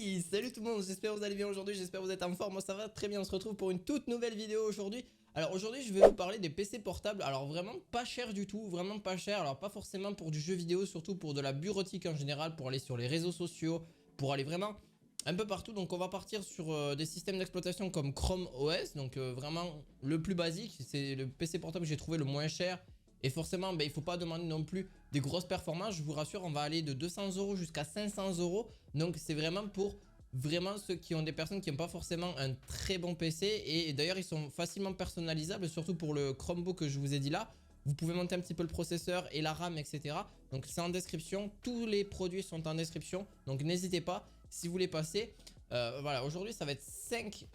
Hey, salut tout le monde, j'espère que vous allez bien aujourd'hui, j'espère que vous êtes en forme, moi ça va très bien, on se retrouve pour une toute nouvelle vidéo aujourd'hui. Alors aujourd'hui je vais vous parler des PC portables, alors vraiment pas cher du tout, vraiment pas cher, alors pas forcément pour du jeu vidéo, surtout pour de la bureautique en général, pour aller sur les réseaux sociaux, pour aller vraiment un peu partout. Donc on va partir sur des systèmes d'exploitation comme Chrome OS, donc vraiment le plus basique, c'est le PC portable que j'ai trouvé le moins cher. Et forcément, il ne faut pas demander non plus des grosses performances. Je vous rassure, on va aller de 200 € jusqu'à 500 €. Donc c'est vraiment pour vraiment ceux qui ont des personnes qui n'ont pas forcément un très bon PC. Et d'ailleurs, ils sont facilement personnalisables, surtout pour le Chromebook que je vous ai dit là. Vous pouvez monter un petit peu le processeur et la RAM, etc. Donc c'est en description. Tous les produits sont en description. Donc n'hésitez pas si vous voulez passer. Voilà, aujourd'hui ça va être 5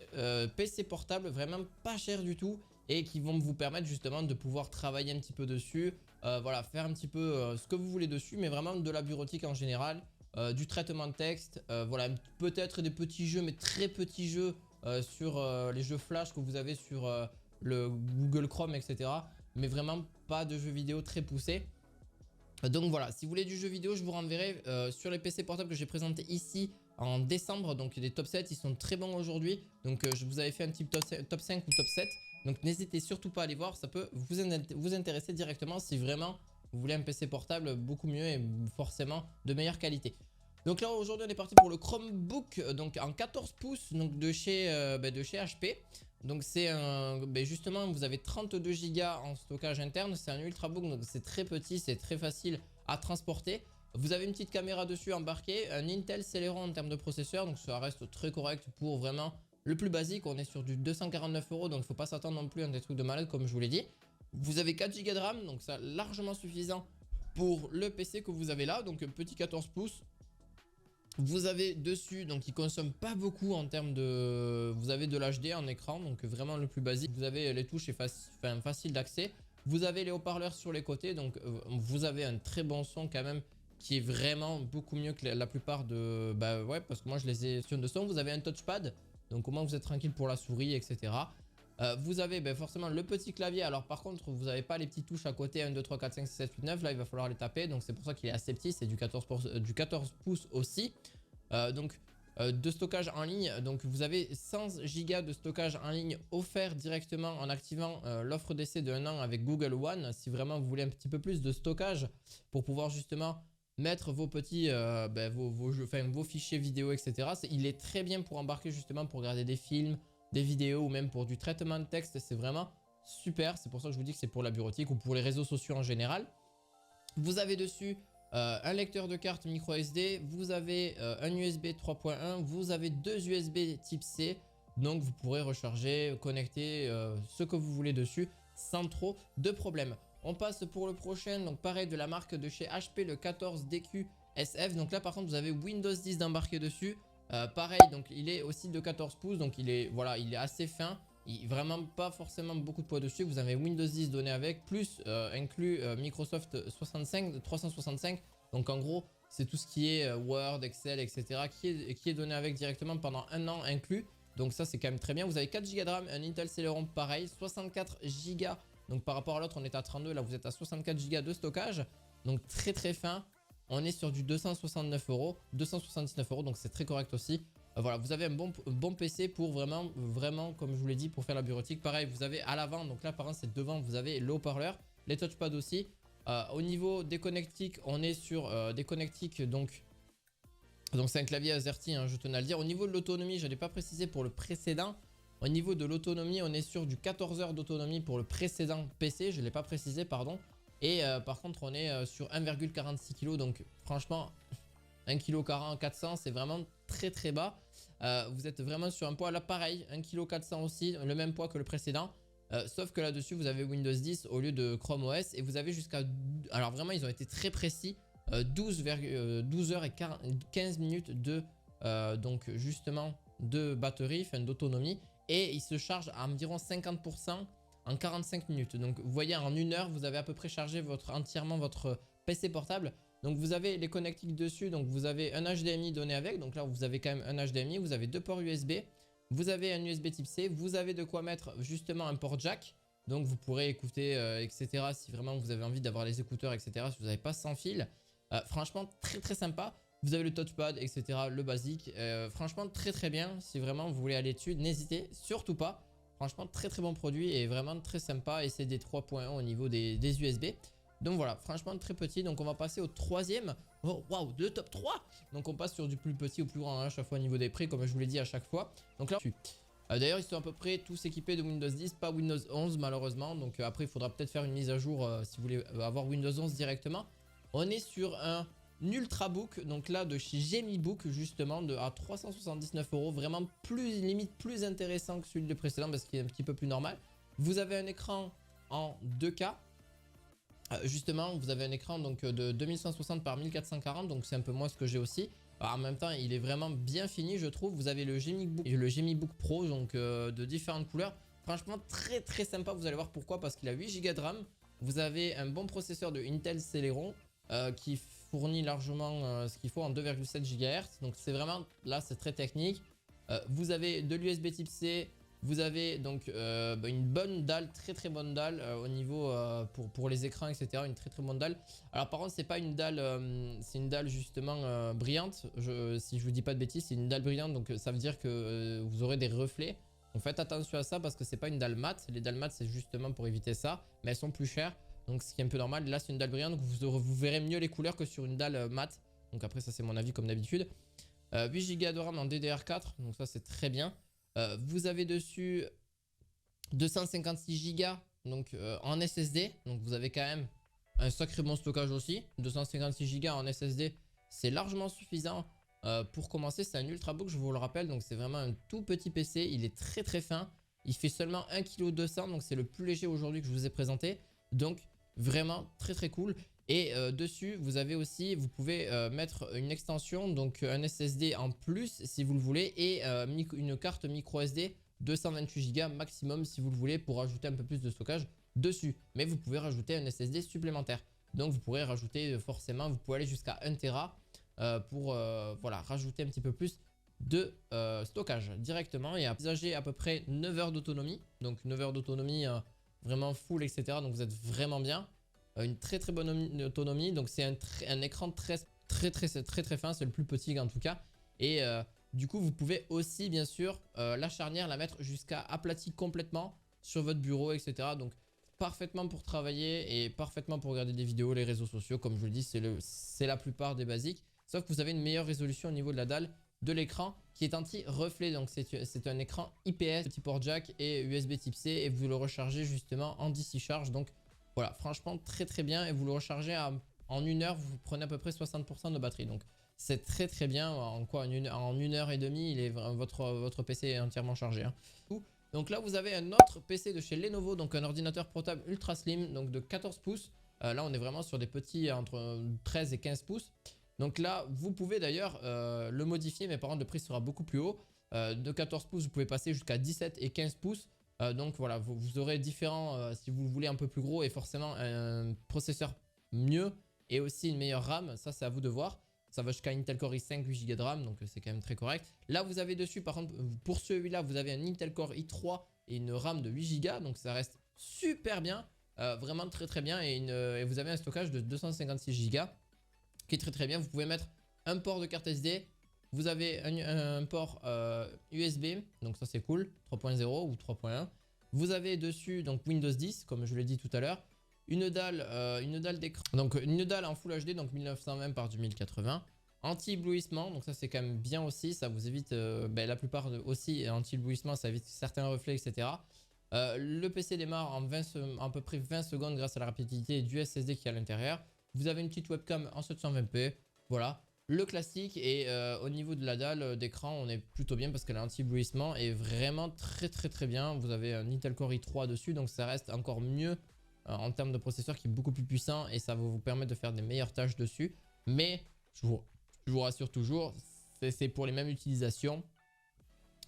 PC portables vraiment pas cher du tout et qui vont vous permettre justement de pouvoir travailler un petit peu dessus, voilà, faire un petit peu ce que vous voulez dessus, mais vraiment de la bureautique en général, du traitement de texte, voilà, peut-être des petits jeux, mais très petits jeux sur les jeux flash que vous avez sur le Google Chrome, etc. Mais vraiment pas de jeux vidéo très poussés. Donc voilà, si vous voulez du jeu vidéo, je vous renverrai sur les PC portables que j'ai présentés ici en décembre. Donc les top 7, ils sont très bons aujourd'hui. Donc je vous avais fait un petit top 5 ou top 7. Donc n'hésitez surtout pas à aller voir, ça peut vous intéresser directement si vraiment vous voulez un PC portable beaucoup mieux et forcément de meilleure qualité. Donc là aujourd'hui on est parti pour le Chromebook donc en 14 pouces donc de chez HP. Donc c'est un, justement vous avez 32 Go en stockage interne, c'est un ultrabook donc c'est très petit, c'est très facile à transporter. Vous avez une petite caméra dessus embarquée, un Intel Celeron en termes de processeur, donc ça reste très correct pour vraiment le plus basique. On est sur du 249 €, donc il ne faut pas s'attendre non plus à des trucs de malade comme je vous l'ai dit. Vous avez 4 Go de RAM, donc ça largement suffisant pour le PC que vous avez là, donc un petit 14 pouces. Vous avez dessus, donc il consomme pas beaucoup en termes de... Vous avez de l'HD en écran, donc vraiment le plus basique. Vous avez les touches, c'est facile d'accès. Vous avez les haut-parleurs sur les côtés, donc vous avez un très bon son quand même qui est vraiment beaucoup mieux que la plupart de... Ouais, parce que moi je les ai sur de son. Vous avez un touchpad, donc au moins vous êtes tranquille pour la souris, etc. Vous avez forcément le petit clavier. Alors par contre vous n'avez pas les petites touches à côté 1, 2, 3, 4, 5, 6, 7, 8, 9. Là il va falloir les taper. Donc c'est pour ça qu'il est assez petit. C'est du 14 pouces aussi. De stockage en ligne. Donc vous avez 100 Go de stockage en ligne offert directement en activant l'offre d'essai de 1 an avec Google One. Si vraiment vous voulez un petit peu plus de stockage pour pouvoir justement mettre vos petits vos fichiers vidéo, etc. Il est très bien pour embarquer justement pour regarder des films, des vidéos ou même pour du traitement de texte. C'est vraiment super. C'est pour ça que je vous dis que c'est pour la bureautique ou pour les réseaux sociaux en général. Vous avez dessus un lecteur de carte micro SD, vous avez un USB 3.1, vous avez 2 USB type C. Donc vous pourrez recharger, connecter ce que vous voulez dessus sans trop de problèmes. On passe pour le prochain, donc pareil de la marque de chez HP, le 14DQ SF. Donc là par contre vous avez Windows 10 d'embarqué dessus. Pareil, donc il est aussi de 14 pouces, donc il est assez fin. Vraiment pas forcément beaucoup de poids dessus. Vous avez Windows 10 donné avec, plus inclus Microsoft 365. Donc en gros, c'est tout ce qui est Word, Excel, etc. qui est donné avec directement pendant 1 an inclus. Donc ça, c'est quand même très bien. Vous avez 4 Go de RAM, un Intel Celeron pareil, 64 Go. Donc par rapport à l'autre, on est à 32. Là, vous êtes à 64 Go de stockage. Donc très très fin. On est sur du 269 €, 279 €. Donc c'est très correct aussi. Voilà, vous avez un bon PC pour vraiment, comme je vous l'ai dit, pour faire la bureautique. Pareil, vous avez à l'avant, donc là par exemple c'est devant, vous avez le haut-parleur, les touchpads aussi. Au niveau des connectiques, on est sur des connectiques, donc c'est un clavier AZERTY, hein, je tenais à le dire. Au niveau de l'autonomie, je n'ai pas précisé pour le précédent. Au niveau de l'autonomie, on est sur du 14 heures d'autonomie pour le précédent PC, je ne l'ai pas précisé, pardon. Et par contre, on est sur 1,46 kg, donc franchement... 1,40 kg 400, c'est vraiment très très bas. Vous êtes vraiment sur un poids là pareil, 1,4 kg aussi, le même poids que le précédent. Sauf que là-dessus, vous avez Windows 10 au lieu de Chrome OS. Et vous avez jusqu'à... Alors vraiment, ils ont été très précis. 12 heures et 15 minutes de... donc justement de batterie, enfin d'autonomie. Et il se charge à environ 50% en 45 minutes. Donc vous voyez, en 1 heure, vous avez à peu près chargé entièrement votre PC portable. Donc vous avez les connectiques dessus, donc vous avez un HDMI donné avec, donc là vous avez quand même un HDMI, vous avez 2 ports USB, vous avez un USB type C, vous avez de quoi mettre justement un port jack, donc vous pourrez écouter etc. si vraiment vous avez envie d'avoir les écouteurs, etc. si vous n'avez pas sans fil. Franchement très très sympa. Vous avez le touchpad, etc. Le basique. Franchement, très très bien. Si vraiment vous voulez aller dessus, n'hésitez surtout pas. Franchement, très très bon produit et vraiment très sympa. Et c'est des 3.1 au niveau des USB. Donc voilà, franchement très petit. Donc on va passer au troisième. Oh waouh, le top 3. Donc on passe sur du plus petit au plus grand à chaque fois au niveau des prix, comme je vous l'ai dit à chaque fois. Donc là, d'ailleurs ils sont à peu près tous équipés de Windows 10, pas Windows 11 malheureusement. Donc après il faudra peut-être faire une mise à jour si vous voulez avoir Windows 11 directement. On est sur un Ultrabook, donc là de chez Gemibook justement à 379 €, vraiment limite plus intéressant que celui de précédent parce qu'il est un petit peu plus normal. Vous avez un écran en 2K. Justement, vous avez un écran donc de 2160 par 1440, donc c'est un peu moins ce que j'ai aussi. Alors, en même temps, il est vraiment bien fini, je trouve. Vous avez le Gemibook et le Gemibook Pro, donc de différentes couleurs. Franchement, très très sympa. Vous allez voir pourquoi, parce qu'il a 8 Go de RAM. Vous avez un bon processeur de Intel Celeron qui fournit largement ce qu'il faut en 2,7 GHz. Donc c'est vraiment, là c'est très technique. Vous avez de l'USB type C. Vous avez donc une bonne dalle, très très bonne dalle au niveau pour les écrans, etc. Une très très bonne dalle. Alors par contre c'est pas une dalle, c'est une dalle justement brillante. Si je vous dis pas de bêtises, c'est une dalle brillante, donc ça veut dire que vous aurez des reflets. Donc faites attention à ça parce que c'est pas une dalle mat. Les dalles mat c'est justement pour éviter ça, mais elles sont plus chères. Donc ce qui est un peu normal. Là c'est une dalle brillante, donc vous verrez mieux les couleurs que sur une dalle mat. Donc après ça c'est mon avis comme d'habitude. 8 Go de RAM en DDR4, donc ça c'est très bien. Vous avez dessus 256 Go donc, en SSD. Donc vous avez quand même un sacré bon stockage aussi. 256 Go en SSD, c'est largement suffisant pour commencer. C'est un Ultrabook, je vous le rappelle. Donc c'est vraiment un tout petit PC. Il est très très fin. Il fait seulement 1,2 kg. Donc c'est le plus léger aujourd'hui que je vous ai présenté. Donc vraiment très très cool. Et dessus vous avez aussi, vous pouvez mettre une extension, donc un SSD en plus si vous le voulez, et une carte micro SD 228 Go maximum si vous le voulez, pour ajouter un peu plus de stockage dessus. Mais vous pouvez rajouter un SSD supplémentaire, donc vous pourrez rajouter forcément, vous pouvez aller jusqu'à 1 Tera pour voilà, rajouter un petit peu plus de stockage directement, et envisager à peu près 9 heures d'autonomie. Donc 9 heures d'autonomie vraiment full, etc. Donc vous êtes vraiment bien. Une très très bonne autonomie. Donc c'est un écran très fin, c'est le plus petit en tout cas. Et du coup vous pouvez aussi bien sûr la charnière la mettre jusqu'à aplati complètement sur votre bureau, etc. Donc parfaitement pour travailler et parfaitement pour regarder des vidéos, les réseaux sociaux. Comme je vous le dis, c'est la plupart des basiques, sauf que vous avez une meilleure résolution au niveau de la dalle de l'écran qui est anti-reflet. Donc c'est un écran IPS, petit port jack et USB type C, et vous le rechargez justement en DC charge. Donc voilà, franchement très très bien, et vous le rechargez en 1 heure, vous prenez à peu près 60% de batterie. Donc c'est très très bien. En quoi, en 1 heure et demie, votre PC est entièrement chargé, hein. Donc là vous avez un autre PC de chez Lenovo, donc un ordinateur portable ultra slim, donc de 14 pouces. Là on est vraiment sur des petits entre 13 et 15 pouces. Donc là vous pouvez d'ailleurs le modifier, mais par contre le prix sera beaucoup plus haut. De 14 pouces vous pouvez passer jusqu'à 17 et 15 pouces. Donc voilà, vous aurez différents si vous le voulez un peu plus gros, et forcément un processeur mieux et aussi une meilleure RAM. Ça c'est à vous de voir. Ça va jusqu'à Intel Core i5, 8 Go de RAM, donc c'est quand même très correct. Là vous avez dessus par contre, pour celui-là vous avez un Intel Core i3 et une RAM de 8 Go, donc ça reste super bien, vraiment très très bien. Et vous avez un stockage de 256 Go qui est très très bien. Vous pouvez mettre un port de carte SD. Vous avez un port USB, donc ça c'est cool, 3.0 ou 3.1. Vous avez dessus donc Windows 10, comme je l'ai dit tout à l'heure. Une dalle d'écran, donc une dalle en Full HD, donc 1920 par 1080. Anti-éblouissement, donc ça c'est quand même bien aussi, ça vous évite, la plupart aussi anti-éblouissement, ça évite certains reflets, etc. Le PC démarre en à peu près 20 secondes grâce à la rapidité du SSD qui est à l'intérieur. Vous avez une petite webcam en 720p, voilà. Le classique, et au niveau de la dalle d'écran on est plutôt bien parce que l'anti-éblouissement est vraiment très très très bien. Vous avez un Intel Core i3 dessus, donc ça reste encore mieux en termes de processeur, qui est beaucoup plus puissant, et ça va vous permettre de faire des meilleures tâches dessus. Mais je vous rassure toujours, c'est pour les mêmes utilisations,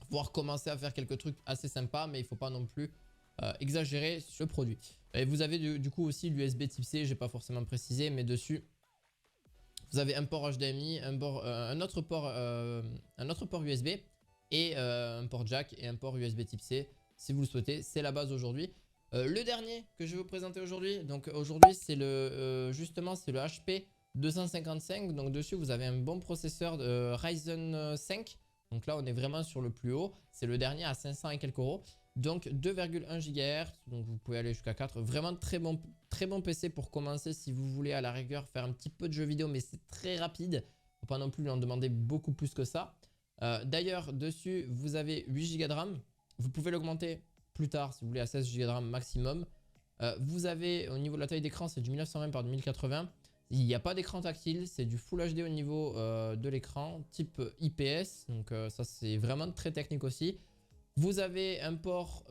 voire commencer à faire quelques trucs assez sympas, mais il ne faut pas non plus exagérer sur le produit. Et vous avez du coup aussi l'USB type C, j'ai pas forcément précisé, mais dessus vous avez un port HDMI, un autre port USB, et un port jack et un port USB type C si vous le souhaitez. C'est la base aujourd'hui. Le dernier que je vais vous présenter aujourd'hui, donc aujourd'hui c'est justement c'est le HP 255. Donc dessus vous avez un bon processeur de Ryzen 5. Donc là on est vraiment sur le plus haut. C'est le dernier à 500 et quelques euros. Donc 2,1 GHz. Donc vous pouvez aller jusqu'à 4. Vraiment très bon PC pour commencer si vous voulez à la rigueur faire un petit peu de jeux vidéo. Mais c'est très rapide. Faut pas non plus lui en demander beaucoup plus que ça. D'ailleurs dessus vous avez 8 Go de RAM. Vous pouvez l'augmenter plus tard si vous voulez à 16 Go de RAM maximum. Vous avez au niveau de la taille d'écran, c'est du 1920 par 1080. Il n'y a pas d'écran tactile, c'est du Full HD au niveau de l'écran, type IPS. Donc ça c'est vraiment très technique aussi. Vous avez un port,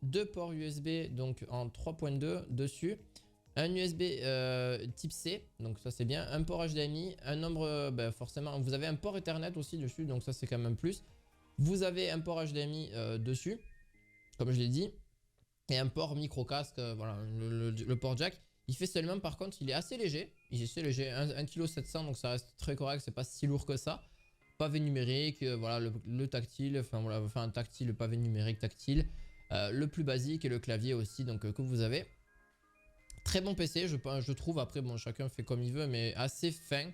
deux ports USB donc en 3.2 dessus. Un USB type C, donc ça c'est bien. Un port HDMI, un nombre, forcément, vous avez un port Ethernet aussi dessus, donc ça c'est quand même un plus. Vous avez un port HDMI dessus, comme je l'ai dit. Et un port micro casque, voilà, le port jack. Il fait seulement, par contre, il est assez léger. Il est assez léger, 1,7 kg, donc ça reste très correct, c'est pas si lourd que ça. Pavé numérique, voilà, le tactile, enfin voilà, un tactile, le pavé numérique tactile. Le plus basique et le clavier aussi, donc que vous avez. Très bon PC, je trouve. Après, bon, chacun fait comme il veut, mais assez fin.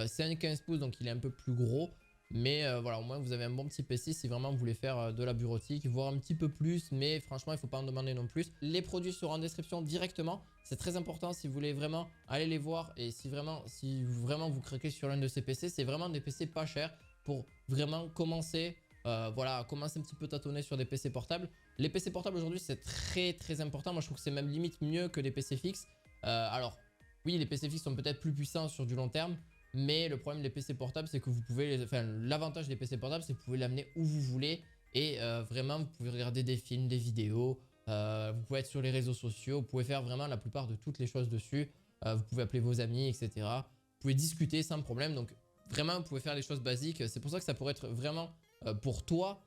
C'est un 15 pouces, donc il est un peu plus gros. Mais voilà, au moins vous avez un bon petit PC si vraiment vous voulez faire de la bureautique, voire un petit peu plus. Mais franchement, il ne faut pas en demander non plus. Les produits seront en description directement. C'est très important si vous voulez vraiment aller les voir. Et si vraiment vous craquez sur l'un de ces PC, c'est vraiment des PC pas chers pour vraiment commencer. Voilà, commencer un petit peu tâtonner sur des PC portables. Les PC portables aujourd'hui c'est très important. Moi je trouve que c'est même limite mieux que les PC fixes. Alors oui, les PC fixes sont peut-être plus puissants sur du long terme. Mais le problème des PC portables, c'est que vous pouvez, l'avantage des PC portables, c'est que vous pouvez l'amener où vous voulez. Et vraiment, vous pouvez regarder des films, des vidéos. Vous pouvez être sur les réseaux sociaux. Vous pouvez faire vraiment la plupart de toutes les choses dessus. Vous pouvez appeler vos amis, etc. Vous pouvez discuter sans problème. Donc vraiment, vous pouvez faire des choses basiques. C'est pour ça que ça pourrait être vraiment pour toi,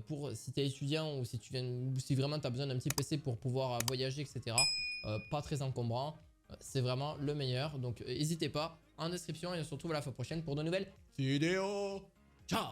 pour si tu es étudiant ou si vraiment tu as besoin d'un petit PC pour pouvoir voyager, etc. Pas très encombrant. C'est vraiment le meilleur. Donc n'hésitez pas. En description et on se retrouve à la fois prochaine pour de nouvelles vidéos.